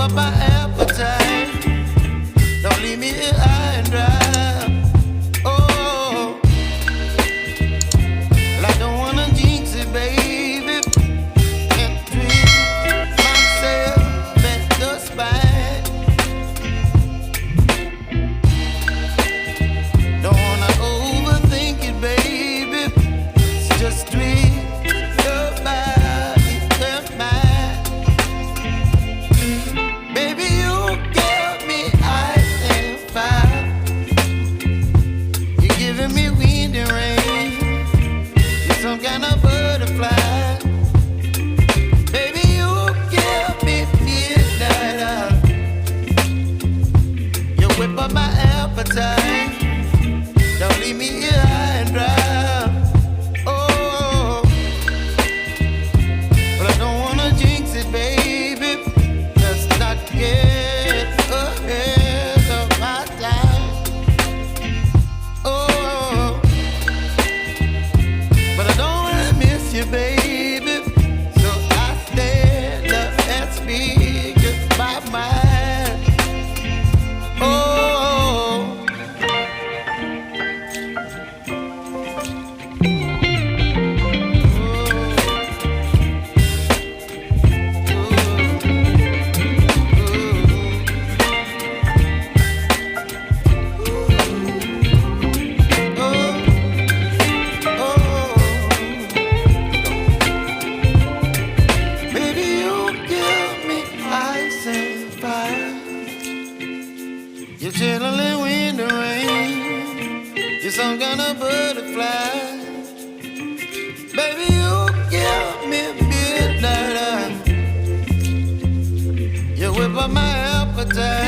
up my appetite. Don't leave me here high and dry. Oh, well, I don't wanna jinx it, baby. Can't twist myself at the spine. Don't wanna overthink it, baby. It's just twist your body and mine. Baby, you give me ice and fire. You're giving me wind and rain. You're some kind of butterfly. Baby, you give me midnight. You whip up my appetite. Don't leave me here high and dry. Oh, but I don't wanna jinx it, baby. Let's not get ahead of my time. Oh, but I don't wanna miss you, baby. So I stand up and speak just my mind. Oh. You're chilling wind and rain. You're some kind of butterfly. Baby, you give me midnight. You whip up my appetite.